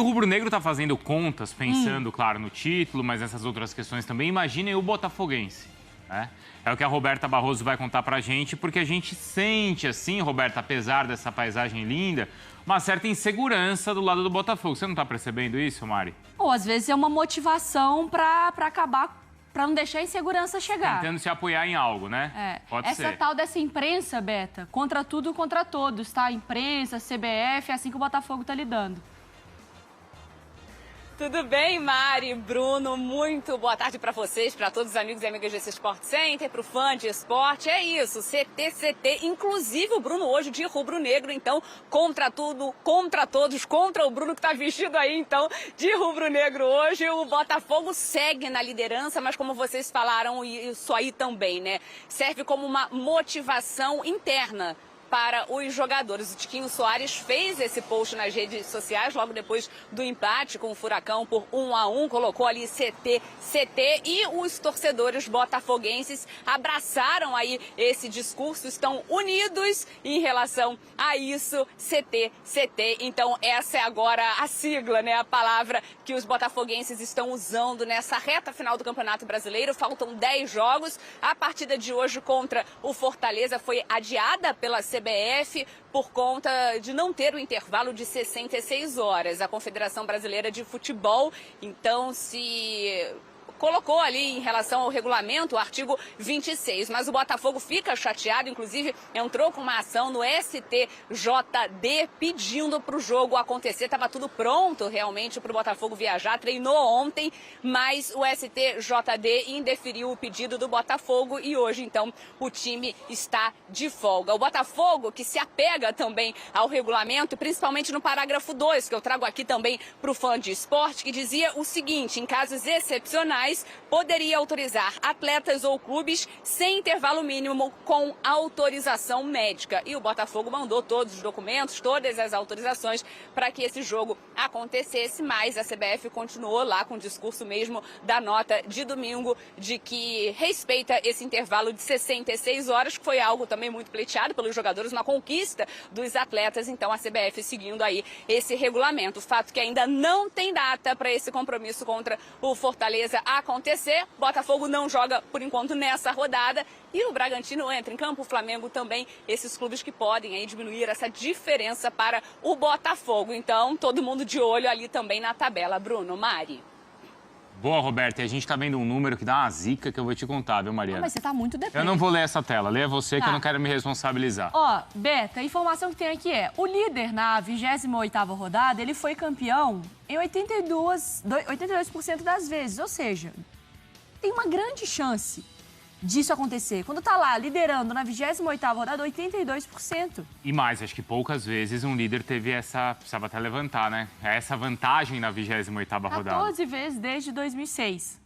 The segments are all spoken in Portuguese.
O rubro-negro está fazendo contas, pensando, claro, no título, mas nessas outras questões também. Imaginem o botafoguense, né? É o que a Roberta Barroso vai contar pra gente, porque a gente sente, assim, Roberta, apesar dessa paisagem linda, uma certa insegurança do lado do Botafogo. Você não tá percebendo isso, Mari? Ou às vezes é uma motivação pra acabar, pra não deixar a insegurança chegar. Tentando se apoiar em algo, né? Pode Essa ser. tal dessa imprensa, Beta, contra tudo, contra todos, tá? Imprensa, CBF, é assim que o Botafogo tá lidando. Tudo bem, Mari, Bruno? Muito boa tarde para vocês, para todos os amigos e amigas desse Sport Center, para o fã de esporte. É isso, CT, inclusive o Bruno hoje de rubro-negro, então, contra tudo, contra todos, contra o Bruno que está vestido aí, então, de rubro-negro hoje. O Botafogo segue na liderança, mas como vocês falaram, isso aí também, né? Serve como uma motivação interna para os jogadores. O Tiquinho Soares fez esse post nas redes sociais logo depois do empate com o Furacão por 1-1, colocou ali CT, e os torcedores botafoguenses abraçaram aí esse discurso, estão unidos em relação a isso, CT. Então essa é agora a sigla, né, a palavra que os botafoguenses estão usando nessa reta final do Campeonato Brasileiro. Faltam 10 jogos. A partida de hoje contra o Fortaleza foi adiada pela CBF por conta de não ter o intervalo de 66 horas. A Confederação Brasileira de Futebol, então, se colocou ali em relação ao regulamento, o artigo 26. Mas o Botafogo fica chateado, inclusive entrou com uma ação no STJD pedindo para o jogo acontecer. Estava tudo pronto realmente para o Botafogo viajar, treinou ontem, mas o STJD indeferiu o pedido do Botafogo e hoje, então, o time está de folga. O Botafogo, que se apega também ao regulamento, principalmente no parágrafo 2, que eu trago aqui também para o fã de esporte, que dizia o seguinte: em casos excepcionais, poderia autorizar atletas ou clubes sem intervalo mínimo com autorização médica. E o Botafogo mandou todos os documentos, todas as autorizações para que esse jogo acontecesse, mas a CBF continuou lá com o discurso mesmo da nota de domingo de que respeita esse intervalo de 66 horas, que foi algo também muito pleiteado pelos jogadores, uma conquista dos atletas. Então a CBF seguindo aí esse regulamento. O fato que ainda não tem data para esse compromisso contra o Fortaleza acontecer. Botafogo não joga por enquanto nessa rodada e o Bragantino entra em campo, o Flamengo também, esses clubes que podem aí diminuir essa diferença para o Botafogo. Então, todo mundo de olho ali também na tabela. Bruno, Mari. Boa, Roberta. E a gente tá vendo um número que dá uma zica que eu vou te contar, viu, Mariana? Mas você tá muito depressa. Eu não vou ler essa tela. Leia você que eu não quero me responsabilizar. Ó, Beta, a informação que tem aqui é: o líder na 28ª rodada, ele foi campeão em 82% das vezes. Ou seja, tem uma grande chance disso acontecer. Quando tá lá liderando na 28ª rodada, 82%. E mais, acho que poucas vezes um líder teve essa... Precisava até levantar, né? Essa vantagem na 28ª rodada. 14 vezes desde 2006.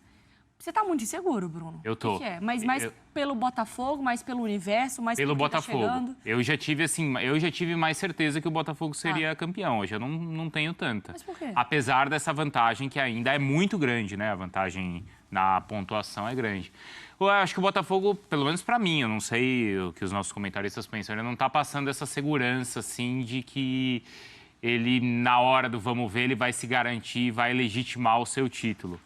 Você tá muito inseguro, Bruno? Eu tô. O que é? Mas mais pelo Botafogo, mais pelo universo, mais pelo pelo Botafogo. Tá chegando? Eu já tive mais certeza que o Botafogo seria campeão. Hoje eu não tenho tanta. Mas por quê? Apesar dessa vantagem que ainda é muito grande, né? A vantagem na pontuação é grande. Eu acho que o Botafogo, pelo menos pra mim, eu não sei o que os nossos comentaristas pensam, ele não tá passando essa segurança, assim, de que ele, na hora do vamos ver, ele vai se garantir, vai legitimar o seu título.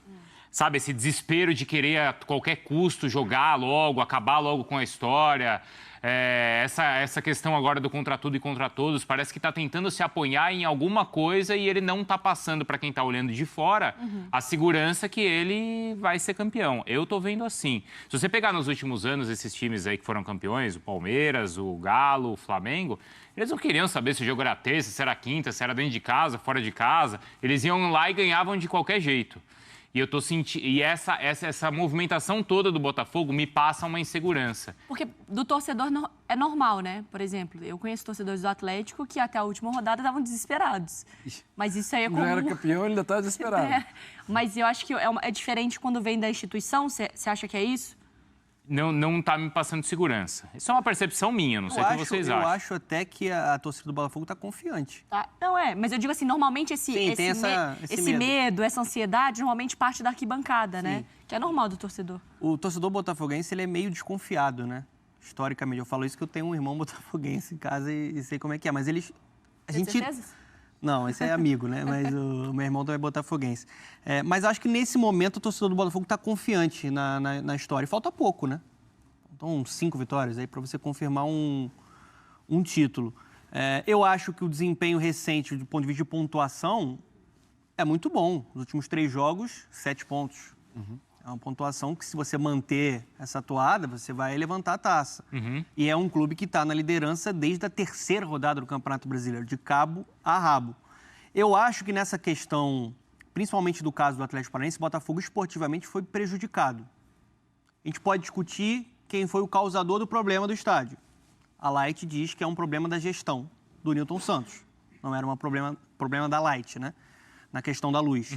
Sabe, esse desespero de querer a qualquer custo jogar logo, acabar logo com a história. Essa questão agora do contra tudo e contra todos, parece que está tentando se apoiar em alguma coisa e ele não está passando para quem está olhando de fora a segurança que ele vai ser campeão. Eu estou vendo assim. Se você pegar nos últimos anos esses times aí que foram campeões, o Palmeiras, o Galo, o Flamengo, eles não queriam saber se o jogo era terça, se era quinta, se era dentro de casa, fora de casa. Eles iam lá e ganhavam de qualquer jeito. E eu tô sentindo. E essa movimentação toda do Botafogo me passa uma insegurança. Porque do torcedor é normal, né? Por exemplo, eu conheço torcedores do Atlético que até a última rodada estavam desesperados. Mas isso aí é comum. Já era campeão, ele ainda tá desesperado. Mas eu acho que é diferente quando vem da instituição. Você acha que é isso? Não tá me passando segurança. Isso é uma percepção minha, não sei o que vocês acham. Eu acho até que a torcida do Botafogo tá confiante. Tá. Não mas eu digo assim, normalmente esse medo, essa ansiedade, normalmente parte da arquibancada, né? Que é normal do torcedor. O torcedor botafoguense, ele é meio desconfiado, né? Historicamente, eu falo isso que eu tenho um irmão botafoguense em casa e sei como é que é, mas eles... Tem certeza? Não, esse é amigo, né? Mas o meu irmão também é botafoguense. Mas acho que nesse momento o torcedor do Botafogo está confiante na história. E falta pouco, né? Então, 5 vitórias aí para você confirmar um título. Eu acho que o desempenho recente, do ponto de vista de pontuação, é muito bom. Nos últimos 3 jogos, 7 pontos. É uma pontuação que, se você manter essa toada, você vai levantar a taça. E é um clube que está na liderança desde a 3ª rodada do Campeonato Brasileiro, de cabo a rabo. Eu acho que nessa questão, principalmente do caso do Atlético Paranaense, o Botafogo esportivamente foi prejudicado. A gente pode discutir quem foi o causador do problema do estádio. A Light diz que é um problema da gestão do Nilton Santos. Não era um problema da Light, né? Na questão da luz.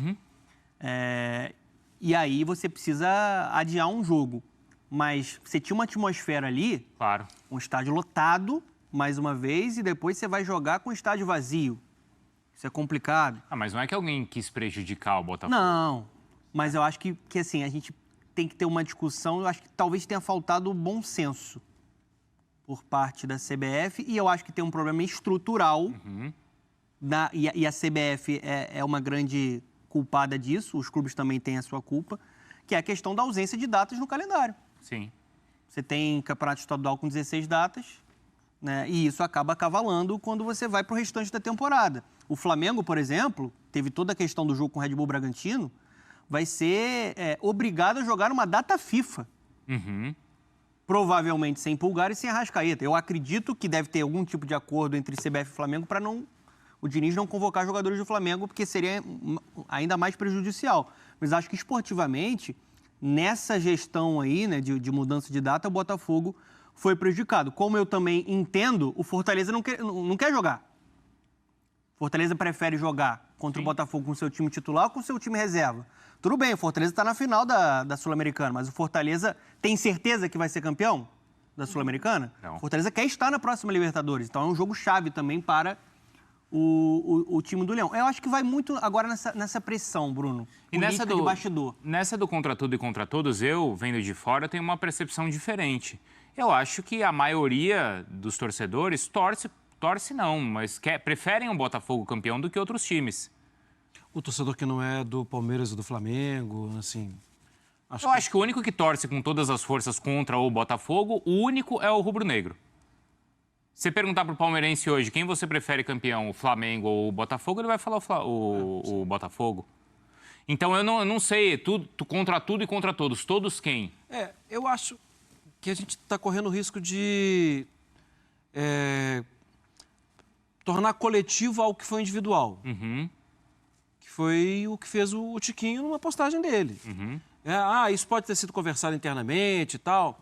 E aí você precisa adiar um jogo. Mas você tinha uma atmosfera ali, claro, um estádio lotado, mais uma vez, e depois você vai jogar com o estádio vazio. Isso é complicado. Mas não é que alguém quis prejudicar o Botafogo. Não, mas eu acho que assim, a gente tem que ter uma discussão. Eu acho que talvez tenha faltado o bom senso por parte da CBF, e eu acho que tem um problema estrutural, e a CBF é uma grande culpada disso, os clubes também têm a sua culpa, que é a questão da ausência de datas no calendário. Sim. Você tem campeonato estadual com 16 datas, né? E isso acaba acavalando quando você vai para o restante da temporada. O Flamengo, por exemplo, teve toda a questão do jogo com o Red Bull Bragantino, vai ser obrigado a jogar uma data FIFA. Provavelmente sem Pulgar e sem Arrascaeta. Eu acredito que deve ter algum tipo de acordo entre CBF e Flamengo para o Diniz não convocar jogadores do Flamengo, porque seria ainda mais prejudicial. Mas acho que esportivamente, nessa gestão aí, né, de mudança de data, o Botafogo foi prejudicado. Como eu também entendo, o Fortaleza não quer jogar. Fortaleza prefere jogar contra o Botafogo com seu time titular ou com seu time reserva. Tudo bem, o Fortaleza está na final da Sul-Americana, mas o Fortaleza tem certeza que vai ser campeão da Sul-Americana? Não. O Fortaleza quer estar na próxima Libertadores, então é um jogo chave também para o time do Leão. Eu acho que vai muito agora nessa pressão, Bruno. E nessa de bastidor. Nessa do contra tudo e contra todos, eu, vendo de fora, tenho uma percepção diferente. Eu acho que a maioria dos torcedores torce não, mas preferem o Botafogo campeão do que outros times. O torcedor que não é do Palmeiras ou do Flamengo, assim... Eu acho que o único que torce com todas as forças contra o Botafogo, o único é o rubro-negro. Se você perguntar para o palmeirense hoje quem você prefere campeão, o Flamengo ou o Botafogo, ele vai falar o Botafogo. Então eu não sei, contra tudo e contra todos. Todos quem? Eu acho que a gente está correndo o risco de tornar coletivo algo que foi individual. Que foi o que fez o Tiquinho numa postagem dele. Isso pode ter sido conversado internamente e tal.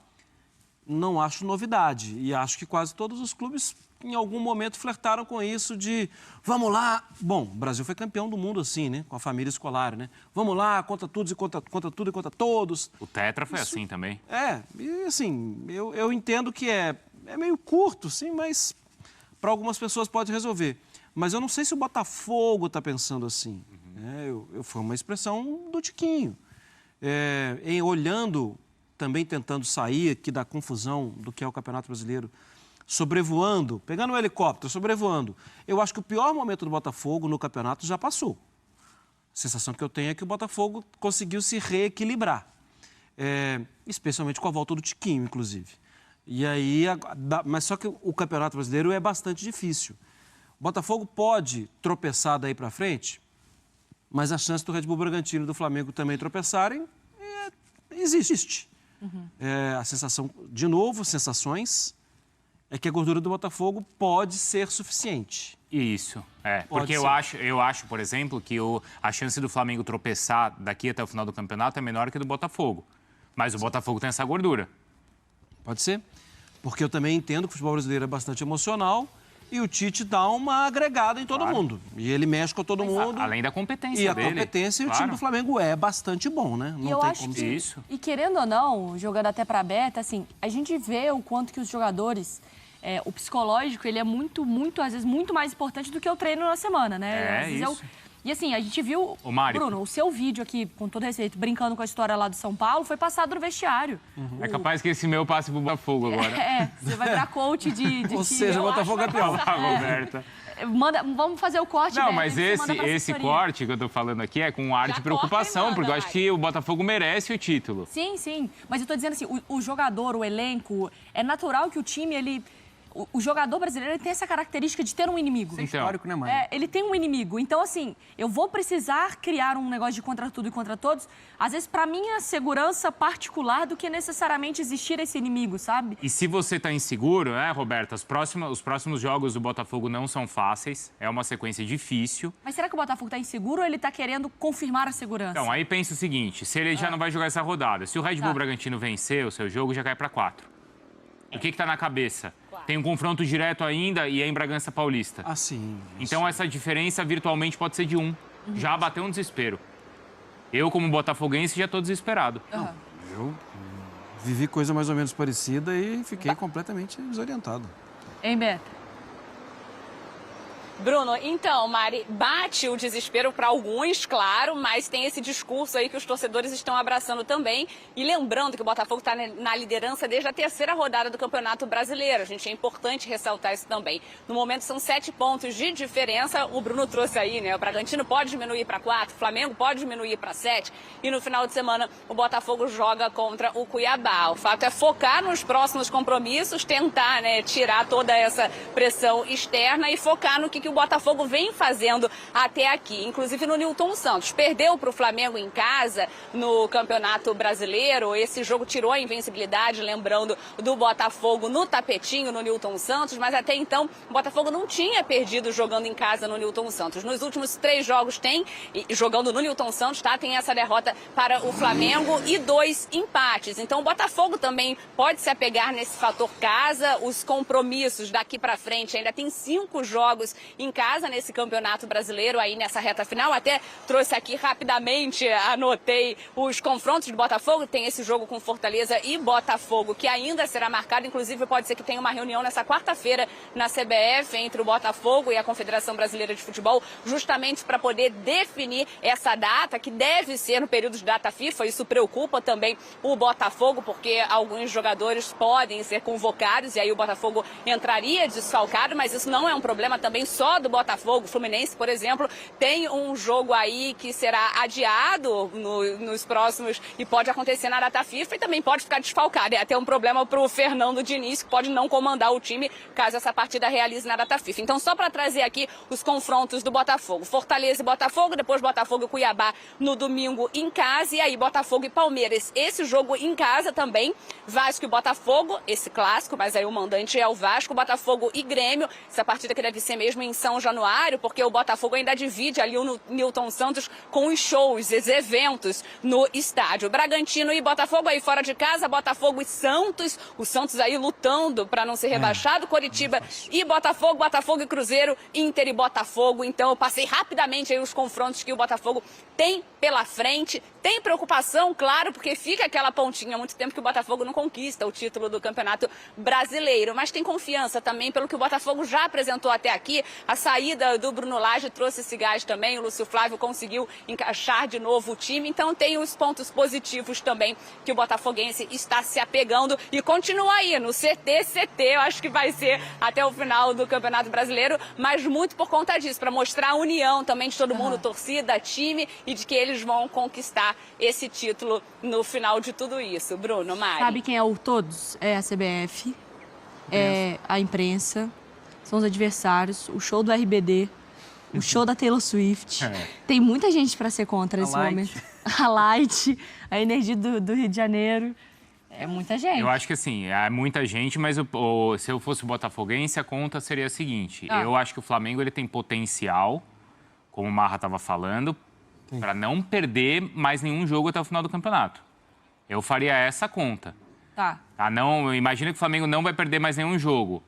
Não acho novidade. E acho que quase todos os clubes, em algum momento, flertaram com isso de vamos lá. Bom, o Brasil foi campeão do mundo assim, né? Com a família escolar, né? Vamos lá, contra tudo e contra todos. O Tetra foi assim também. E assim, eu entendo que é meio curto, sim, mas para algumas pessoas pode resolver. Mas eu não sei se o Botafogo está pensando assim. Foi uma expressão do Tiquinho. Olhando, também tentando sair aqui da confusão do que é o Campeonato Brasileiro, sobrevoando, pegando um helicóptero, sobrevoando. Eu acho que o pior momento do Botafogo no campeonato já passou. A sensação que eu tenho é que o Botafogo conseguiu se reequilibrar. Especialmente com a volta do Tiquinho, inclusive. E aí, mas só que o Campeonato Brasileiro é bastante difícil. O Botafogo pode tropeçar daí para frente, mas a chance do Red Bull Bragantino e do Flamengo também tropeçarem existe. A sensação, de novo, sensações, é que a gordura do Botafogo pode ser suficiente. Isso, porque eu acho, por exemplo, que a chance do Flamengo tropeçar daqui até o final do campeonato é menor que a do Botafogo. Mas o Botafogo tem essa gordura. Pode ser, porque eu também entendo que o futebol brasileiro é bastante emocional e o Tite dá uma agregada em todo mundo. E ele mexe com todo mundo. Além da competência dele. E a dele, competência, o time do Flamengo é bastante bom, né? Não e eu tem acho como que, isso. E querendo ou não, jogando até para a beta, assim, a gente vê o quanto que os jogadores... o psicológico, ele é muito, às vezes, muito mais importante do que o treino na semana, né? Às vezes isso. E assim, a gente viu... Mário. Bruno, o seu vídeo aqui, com todo respeito, brincando com a história lá do São Paulo, foi passado no vestiário. É capaz que esse meu passe pro Botafogo agora. Você vai pra coach de Ou seja, o Botafogo é campeão. Roberta. vamos fazer o corte, Não, Beto, mas e você manda pra esse assessoria. corte que eu tô falando aqui é com um ar Já de corta e preocupação, manda, porque eu acho vai. que o Botafogo merece o título. Sim, sim. Mas eu tô dizendo assim, o jogador, o elenco, é natural que o time, ele... O jogador brasileiro ele tem essa característica de ter um inimigo. Então, Histórico, né, Mari? Ele tem um inimigo. Então, assim, eu vou precisar criar um negócio de contra tudo e contra todos, às vezes, para minha segurança particular, do que necessariamente existir esse inimigo, sabe? E se você tá inseguro, né, Roberta, os próximos jogos do Botafogo não são fáceis, é uma sequência difícil. Mas será que o Botafogo tá inseguro ou ele tá querendo confirmar a segurança? Então, aí pensa o seguinte, se ele já não vai jogar essa rodada, se o Red Bull Tá. Bragantino vencer o seu jogo, já cai para 4. O que tá na cabeça? Tem um confronto direto ainda e é em Bragança Paulista. Assim. Então essa diferença virtualmente pode ser de 1. Já bateu um desespero. Eu, como botafoguense, já estou desesperado. Eu vivi coisa mais ou menos parecida e fiquei completamente desorientado. Hein, Beto? Bruno, então, Mari, bate o desespero para alguns, claro, mas tem esse discurso aí que os torcedores estão abraçando também. E lembrando que o Botafogo está na liderança desde a 3ª rodada do Campeonato Brasileiro. A gente é importante ressaltar isso também. No momento são 7 pontos de diferença. O Bruno trouxe aí, né? O Bragantino pode diminuir para 4, o Flamengo pode diminuir para 7. E no final de semana o Botafogo joga contra o Cuiabá. O fato é focar nos próximos compromissos, tentar, né, tirar toda essa pressão externa e focar no que o Botafogo vem fazendo até aqui, inclusive no Nilton Santos. Perdeu para o Flamengo em casa no Campeonato Brasileiro. Esse jogo tirou a invencibilidade, lembrando do Botafogo no tapetinho no Nilton Santos, mas até então o Botafogo não tinha perdido jogando em casa no Nilton Santos. Nos últimos 3 jogos jogando no Nilton Santos, tá? Tem essa derrota para o Flamengo e 2 empates. Então o Botafogo também pode se apegar nesse fator casa. Os compromissos daqui para frente ainda tem 5 jogos em casa nesse Campeonato Brasileiro, aí nessa reta final. Até trouxe aqui rapidamente, anotei os confrontos do Botafogo. Tem esse jogo com Fortaleza e Botafogo, que ainda será marcado. Inclusive, pode ser que tenha uma reunião nessa quarta-feira na CBF entre o Botafogo e a Confederação Brasileira de Futebol, justamente para poder definir essa data, que deve ser no período de data FIFA. Isso preocupa também o Botafogo, porque alguns jogadores podem ser convocados e aí o Botafogo entraria desfalcado, mas isso não é um problema também só do Botafogo. O Fluminense, por exemplo, tem um jogo aí que será adiado nos próximos e pode acontecer na data FIFA e também pode ficar desfalcado. É até um problema para o Fernando Diniz, que pode não comandar o time caso essa partida realize na data FIFA. Então, só para trazer aqui os confrontos do Botafogo. Fortaleza e Botafogo, depois Botafogo e Cuiabá no domingo em casa e aí Botafogo e Palmeiras. Esse jogo em casa também, Vasco e Botafogo, esse clássico, mas aí o mandante é o Vasco, Botafogo e Grêmio. Essa partida que deve ser mesmo em São Januário, porque o Botafogo ainda divide ali o Nilton Santos com os shows, os eventos no estádio. Bragantino e Botafogo aí fora de casa, Botafogo e Santos, o Santos aí lutando para não ser rebaixado, Coritiba e Botafogo, Botafogo e Cruzeiro, Inter e Botafogo. Então eu passei rapidamente aí os confrontos que o Botafogo tem pela frente. Tem preocupação, claro, porque fica aquela pontinha há muito tempo que o Botafogo não conquista o título do Campeonato Brasileiro, mas tem confiança também pelo que o Botafogo já apresentou até aqui. A saída do Bruno Lage trouxe esse gás também, o Lúcio Flávio conseguiu encaixar de novo o time, então tem os pontos positivos também que o botafoguense está se apegando e continua aí no CT, eu acho que vai ser até o final do Campeonato Brasileiro, mas muito por conta disso, para mostrar a união também de todo mundo, torcida, time, e de que eles vão conquistar esse título no final de tudo isso. Bruno, Mari. Sabe quem é o todos? É a CBF, é a imprensa, são os adversários, o show do RBD, o show da Taylor Swift. Tem muita gente para ser contra nesse momento. A Light, a energia do Rio de Janeiro. É muita gente. Eu acho que assim, é muita gente, mas se eu fosse botafoguense, a conta seria a seguinte. Eu acho que o Flamengo ele tem potencial, como o Marra estava falando, para não perder mais nenhum jogo até o final do campeonato. Eu faria essa conta. Tá. Não, imagina que o Flamengo não vai perder mais nenhum jogo.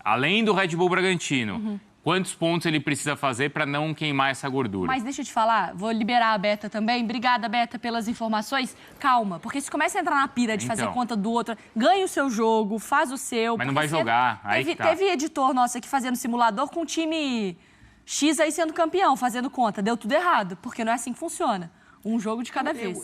Além do Red Bull Bragantino, quantos pontos ele precisa fazer para não queimar essa gordura? Mas deixa eu te falar, vou liberar a Beta também. Obrigada, Beta, pelas informações. Calma, porque se começa a entrar na pira de fazer conta do outro, ganha o seu jogo, faz o seu. Mas não vai jogar. Teve editor nosso aqui fazendo simulador com o time X aí sendo campeão, fazendo conta. Deu tudo errado, porque não é assim que funciona. Um jogo de cada vez.